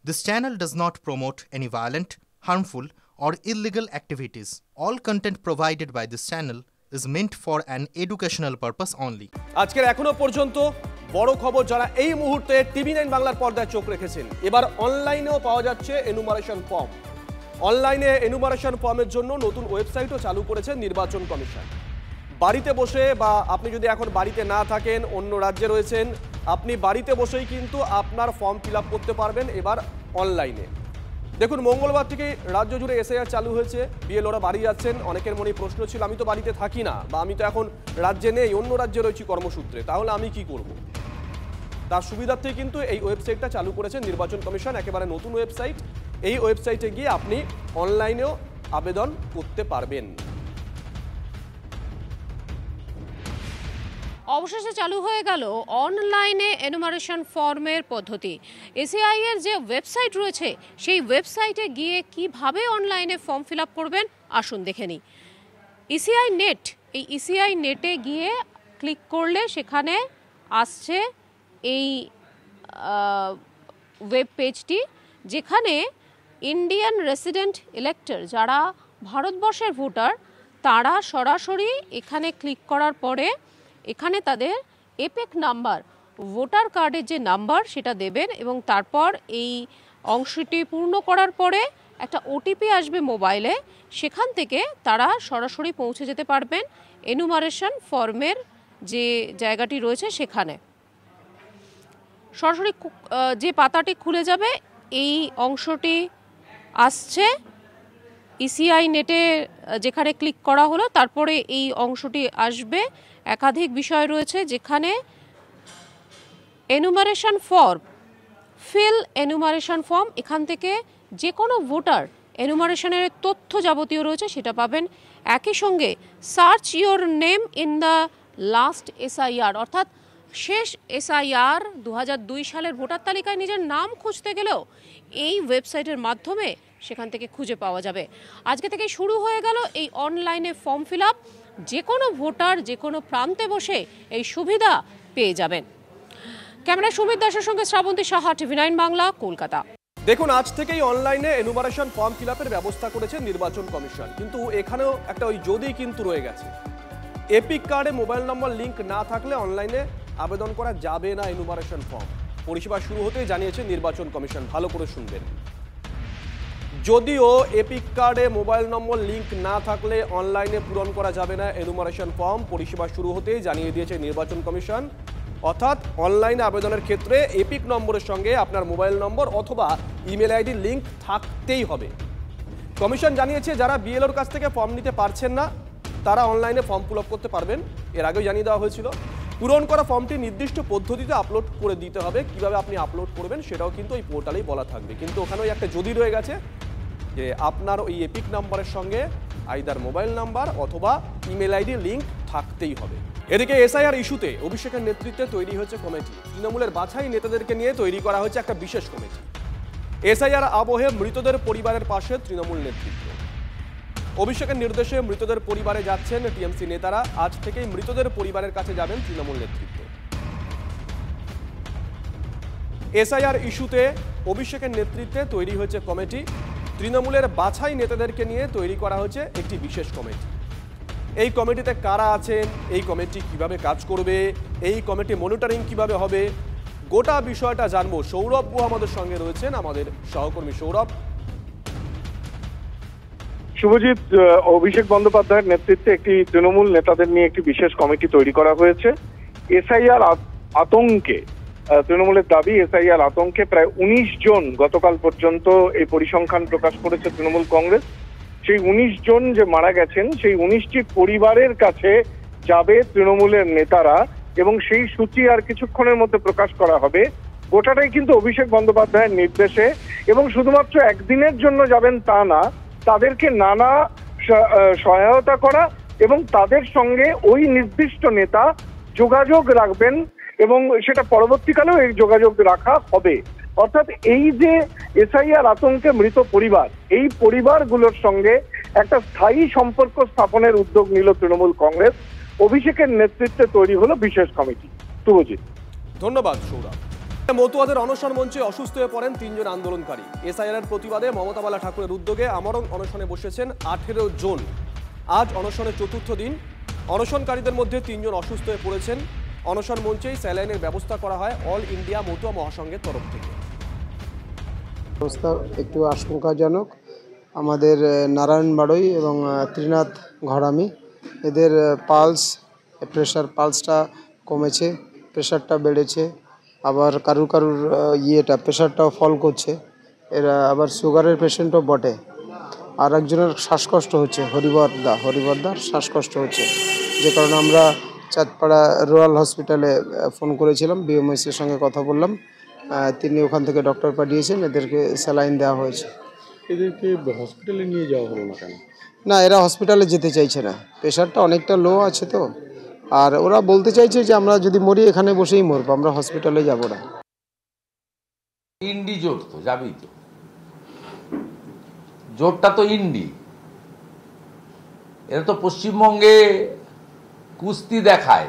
This channel does not promote any violent, harmful, or illegal activities. All content provided by this channel is meant for an educational purpose only. আজকের এখনো পর্যন্ত বড় খবর যারা এই মুহূর্তে টিভি9 বাংলার পর্দায় চোখ রেখেছেন, এবার অনলাইনেও পাওয়া যাচ্ছে এনুমারেশন ফর্ম। অনলাইনে এনুমারেশন ফর্মের জন্য নতুন ওয়েবসাইটও চালু করেছে নির্বাচন কমিশন। বাড়িতে বসে বা আপনি যদি এখন বাড়িতে না থাকেন, অন্য রাজ্যে রয়েছেন, আপনি বাড়িতে বসেই কিন্তু আপনার ফর্ম ফিল আপ করতে পারবেন এবার অনলাইনে। দেখুন, মঙ্গলবার থেকে রাজ্য জুড়ে এসআইআর চালু হয়েছে। বিএলওরা বাড়ি যাচ্ছেন। অনেকের মনে প্রশ্ন ছিল, আমি তো বাড়িতে থাকি না বা আমি তো এখন রাজ্যে নেই, অন্য রাজ্যে রয়েছি কর্মসূত্রে, তাহলে আমি কি করব? তার সুবিধার্থে কিন্তু এই ওয়েবসাইটটা চালু করেছে নির্বাচন কমিশন, একেবারে নতুন ওয়েবসাইট। এই ওয়েবসাইটে গিয়ে আপনি অনলাইনেও আবেদন করতে পারবেন। অবশেষে চালু হয়ে গেল অনলাইনে এনুমারেশন ফর্মের পদ্ধতি। এসআই এর যে ওয়েবসাইট রয়েছে সেই ওয়েবসাইটে গিয়ে কিভাবে অনলাইনে ফর্ম ফিল আপ করবেন আসুন দেখে নিই। ইসিআই নেট, এই ইসিআই নেটে গিয়ে ক্লিক করলে সেখানে আসছে এই ওয়েব পেজটি, যেখানে ইন্ডিয়ান রেসিডেন্ট ইলেক্টর, যারা ভারতবর্ষের ভোটার, তারা সরাসরি এখানে ক্লিক করার পরে এখানে তাদের এপেক নাম্বার, ভোটার কার্ডের যে নাম্বার সেটা দেবেন এবং তারপর এই অংশটি পূর্ণ করার পরে একটা ওটিপি আসবে মোবাইলে। সেখান থেকে তারা সরাসরি পৌঁছে যেতে পারবেন এনুমারেশন ফর্মের যে জায়গাটি রয়েছে সেখানে। সরাসরি যে পাতাটি খুলে যাবে এই অংশটি আসছে ইসিআই নেটে, যেখানে ক্লিক করা হলো তারপরে এই অংশটি আসবে। একাধিক বিষয় রয়েছে যেখানে enumeration form, feel enumeration form, এখান থেকে যে কোনো ভোটার এনুমারেশনের তথ্য যাবতীয় রয়েছে সেটা পাবেন। একই সঙ্গে search your name in the last SIR, অর্থাৎ শেষ এসআইআর 2002 সালের ভোটার তালিকায় নিজের নাম খুঁজতে গেলেও এই ওয়েবসাইটের মাধ্যমে সেখান থেকে খুঁজে পাওয়া যাবে। আজকে থেকে শুরু হয়ে গেল এই অনলাইনে ফর্ম ফিল আপ। যে কোনো ভোটার যে কোনো প্রান্তে বসে এই সুবিধা পেয়ে যাবেন। ক্যামেরায় সুমিত দাসের সঙ্গে শ্রাবন্তী সাহা, টিভি9 বাংলা, কলকাতা। দেখুন, আজ থেকেই অনলাইনে এনুমারেশন ফর্ম ফিল আপের ব্যবস্থা করেছে নির্বাচন কমিশন, কিন্তু এখানেও একটা ওই যদি কিন্তু রয়ে গেছে। এপিক কার্ডে মোবাইল নম্বর লিঙ্ক না থাকলে অনলাইনে আবেদন করা যাবে না এনুমারেশন ফর্ম। পরিষেবা শুরু হতেই জানিয়েছে নির্বাচন কমিশন, ভালো করে শুনবেন। যদিও এপিক কার্ডে মোবাইল নম্বর লিঙ্ক না থাকলে অনলাইনে পূরণ করা যাবে না এনুমারেশন ফর্ম, পরিষেবা শুরু হতেই জানিয়ে দিয়েছে নির্বাচন কমিশন। অর্থাৎ অনলাইনে আবেদনের ক্ষেত্রে এপিক নম্বরের সঙ্গে আপনার মোবাইল নম্বর অথবা ইমেল আইডি লিঙ্ক থাকতেই হবে। কমিশন জানিয়েছে যারা বিএলওর কাছ থেকে ফর্ম নিতে পারছেন না তারা অনলাইনে ফর্ম ফিল আপ করতে পারবেন। এর আগেও জানিয়ে দেওয়া হয়েছিল। পূরণ করা ফর্মটি নির্দিষ্ট পদ্ধতিতে আপলোড করে দিতে হবে। কিভাবে আপনি আপলোড করবেন সেটাও কিন্তু ওই পোর্টালেই বলা থাকবে, কিন্তু ওখানেও একটা যদি রয়ে গেছে যে আপনার ওই এপিক নাম্বারের সঙ্গে আইদার মোবাইল নাম্বার অথবা ইমেল আইডি লিঙ্ক থাকতেই হবে। এদিকে এসআইআর ইস্যুতে অভিষেকের নেতৃত্বে তৈরি হয়েছে কমিটি। তৃণমূলের বাছাই নেতাদেরকে নিয়ে তৈরি করা হয়েছে একটা বিশেষ কমিটি। এসআইআর আবহে মৃতদের পরিবারের পাশে তৃণমূল নেতৃত্ব। অভিষেকের নির্দেশে মৃতদের পরিবারে যাচ্ছেন টিএমসি নেতারা। আজ থেকেই মৃতদের পরিবারের কাছে যাবেন তৃণমূল নেতৃত্ব। এসআইআর ইস্যুতে অভিষেকের নেতৃত্বে তৈরি হয়েছে কমিটি। তৃণমূলের বাছাই নেতাদেরকে নিয়ে তৈরি করা হয়েছে একটি বিশেষ কমিটি। এই কমিটিতে কারা আছেন, এই কমিটি কিভাবে কাজ করবে, এই কমিটি মনিটরিং কিভাবে হবে, গোটা বিষয়টা জানবো। সৌরভ গুহ আমাদের সঙ্গে রয়েছেন, আমাদের সহকর্মী সৌরভ। শুভজিৎ, অভিষেক বন্দ্যোপাধ্যায়ের নেতৃত্বে একটি তৃণমূল নেতাদের নিয়ে একটি বিশেষ কমিটি তৈরি করা হয়েছে। এসআইআর আতঙ্কে, তৃণমূলের দাবি এসআইআর আতঙ্কে প্রায় 19 জন গতকাল পর্যন্ত এই পরিসংখ্যান প্রকাশ করেছে তৃণমূল কংগ্রেস। সেই 19 জন যে মারা গেছেন সেই 19টি পরিবারের কাছে যাবে তৃণমূলের নেতারা এবং সেই সূচি আর কিছুক্ষণের মধ্যে প্রকাশ করা হবে। গোটাটাই কিন্তু অভিষেক বন্দ্যোপাধ্যায়ের নির্দেশে, এবং শুধুমাত্র একদিনের জন্য যাবেন তা না, তাদেরকে নানা সহায়তা করা এবং তাদের সঙ্গে ওই নির্দিষ্ট নেতা যোগাযোগ রাখবেন এবং সেটা পরবর্তীকালেও এই যোগাযোগ রাখা হবে। অর্থাৎ এই যে এসআইআর আতঙ্কে মৃত পরিবার, এই পরিবারগুলোর সঙ্গে একটা স্থায়ী সম্পর্ক স্থাপনের উদ্যোগ নিল তৃণমূল কংগ্রেস। অভিষেকের নেতৃত্বে তৈরি হলো বিশেষ কমিটি। শুভজিৎ, ধন্যবাদ সৌরভ। মতুয়াদের অনশন মঞ্চে অসুস্থ হয়ে পড়েন 3 জন আন্দোলনকারী। এসআইআর এর প্রতিবাদে মমতা বালা ঠাকুরের উদ্যোগে আমরণ অনশনে বসেছেন 18 জন। আজ অনশনের 4র্থ দিন। অনশনকারীদের মধ্যে 3 জন অসুস্থ হয়ে পড়েছেন। অনশন মঞ্চেই স্যালাইনের ব্যবস্থা করা হয় অল ইন্ডিয়া মতুয়া মহাসংঘের তরফ থেকে। অবস্থা একটু আশঙ্কাজনক। আমাদের নারায়ণ বাড়ই এবং ত্রিনাথ ঘরামি এদের পালসটা কমেছে, প্রেশারটা বেড়েছে, আবার কারুর প্রেশারটাও ফল করছে। এরা আবার সুগারের পেশেন্টও বটে। আর একজনের শ্বাসকষ্ট হচ্ছে, হরিবরদার শ্বাসকষ্ট হচ্ছে, যে কারণে আমরা চাঁদপাড়া রুরাল হসপিটালে ফোন করেছিলাম, বিএমএসের সঙ্গে কথা বললাম, তিনি ওখান থেকে ডক্টর পাঠিয়েছেন, এদেরকে স্যালাইন দেওয়া হয়েছে। এদেরকে হসপিটালে নিয়ে যাওয়া হলো না কেন? না, এরা হসপিটালে যেতে চাইছে না, প্রেশারটা অনেকটা লো আছে তো। আর ওরা বলতে চাইছে যে আমরা যদি মরি এখানে বসেই মরবো, আমরা হসপিটালে যাব না। ইন্ডি জোট তো যাবি তো, জোটটা তো ইন্ডি। এরা তো পশ্চিমবঙ্গে কুস্তি দেখায়।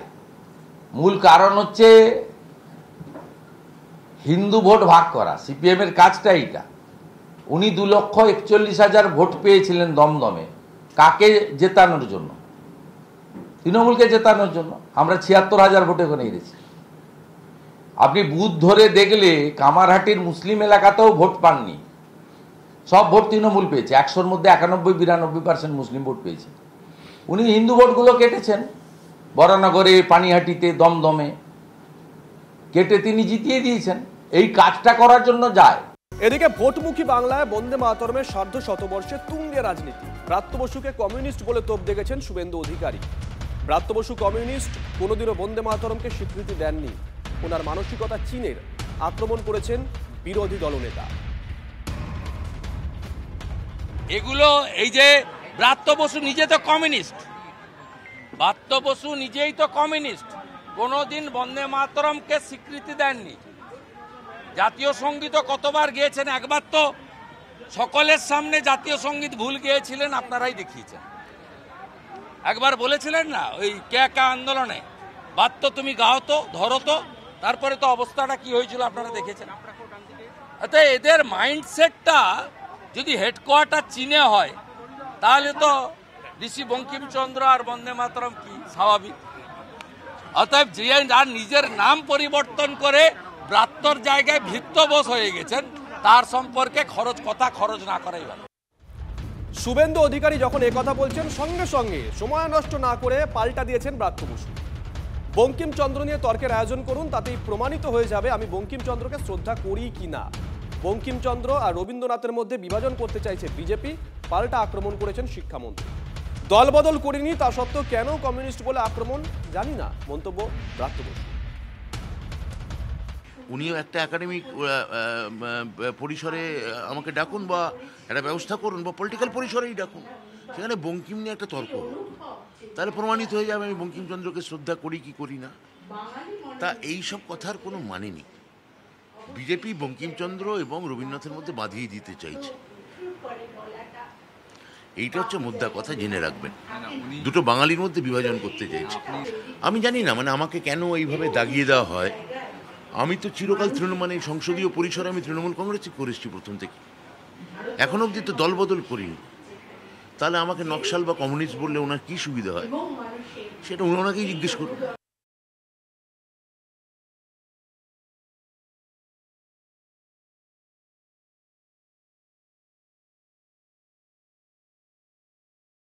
মূল কারণ হচ্ছে হিন্দু ভোট ভাগ করা। সিপিএম এর কাজটা এইটা। উনি 2,41,000 ভোট পেয়েছিলেন দমদমে। কাকে জেতানোর জন্য? তৃণমূলকে জেতানোর জন্য। আমরা 76,000 ভোটে ওখানে হেরেছি। আপনি বুথ ধরে দেখলে কামারহাটির মুসলিম এলাকাতেও ভোট পাননি, সব ভোট তৃণমূল পেয়েছে। 100-র মধ্যে 91-92% মুসলিম ভোট পেয়েছে। উনি হিন্দু ভোটগুলো কেটেছেন, বরানগরে, পানিহাটিতে, দমদমে কেটে তিনি জিতিয়ে দিয়েছেন। এই কাজটা করার জন্য যায়। এদিকে ভোটমুখী বাংলায় বন্দে মাতরমের সার্ধ শতবর্ষে তুঙ্গে রাজনীতি। ব্রাত্য বসুকে কমিউনিস্ট বলে তোপ দেখেছেন শুভেন্দু অধিকারী। ব্রাত্য বসু কমিউনিস্ট, কোনোদিনও বন্দে মাতরমকে স্বীকৃতি দেননি। ওনার মানসিকতা চীনের, আক্রমণ করেছেন বিরোধী দলনেতা। এগুলো এই যে ব্রাত্য বসু নিজে তো কমিউনিস্ট, ব্রাত্য বসু নিজেই তো কমিউনিস্ট, কোনোদিন বন্দে মাতরমকে স্বীকৃতি দেননি। জাতীয় সঙ্গীতও কতবার গেয়েছেন, একবার তো সকলের সামনে জাতীয় সঙ্গীত ভুল গেয়েছিলেন, আপনারাই দেখিয়েছেন। একবার বলেছিলেন না ওই কে আন্দোলনে, বাদ তো তুমি গাও তো, ধরো তো, তারপরে তো অবস্থাটা কি হয়েছিল আপনারা দেখেছেন। অর্থাৎ এদের মাইন্ডসেটটা যদি হেডকোয়ার্টার চীনে হয়, তাহলে তো ঋষি বঙ্কিমচন্দ্র আর বন্দে মাতরম কি স্বাভাবিক। অতএব যে যার নিজের নাম পরিবর্তন করে ব্রাত্যর জায়গায় ভৃত্য বোস হয়ে গেছেন, তার সম্পর্কে কথা খরচ না করাই ভালো। শুভেন্দু অধিকারী যখন একথা বলছেন, সঙ্গে সঙ্গে সময় নষ্ট না করে পাল্টা দিয়েছেন ব্রাত্য বসু। বঙ্কিমচন্দ্র নিয়ে তর্কের আয়োজন করুন, তাতেই প্রমাণিত হয়ে যাবে আমি বঙ্কিমচন্দ্রকে শ্রদ্ধা করি কিনা। বঙ্কিমচন্দ্র আর রবীন্দ্রনাথের মধ্যে বিভাজন করতে চাইছে বিজেপি, পাল্টা আক্রমণ করেছেন শিক্ষামন্ত্রী। দলবদল করিনি, তা সত্ত্বেও কেন কমিউনিস্ট বলে আক্রমণ জানি না, মন্তব্য ব্রাত্য বসু। উনিও একটা একাডেমিক পরিসরে আমাকে ডাকুন, বা একটা ব্যবস্থা করুন, বা পলিটিক্যাল পরিসরেই ডাকুন, সেখানে বঙ্কিম নিয়ে একটা তর্ক, তাহলে প্রমাণিত হয়ে যাবে আমি বঙ্কিমচন্দ্রকে শ্রদ্ধা করি কি করি না। তা এই সব কথার কোনো মানে নেই। বিজেপি বঙ্কিমচন্দ্র এবং রবীন্দ্রনাথের মধ্যে বাঁধিয়ে দিতে চাইছে, এইটা হচ্ছে মুদ্রা কথা, জেনে রাখবেন। দুটো বাঙালির মধ্যে বিভাজন করতে চাইছে। আমি জানি না, মানে আমাকে কেন এইভাবে দাগিয়ে দেওয়া হয়। আমি তো চিরকাল তৃণমূল সংসদীয় পরিসরে আমি তৃণমূল কংগ্রেসই করেছি প্রথম থেকে, এখন অবধি তো দলবদল করিনি। তাহলে আমাকে নকশাল বা কমিউনিস্ট বললে ওনার কী সুবিধা হয়, সেটা ওনাকেই জিজ্ঞেস করুন।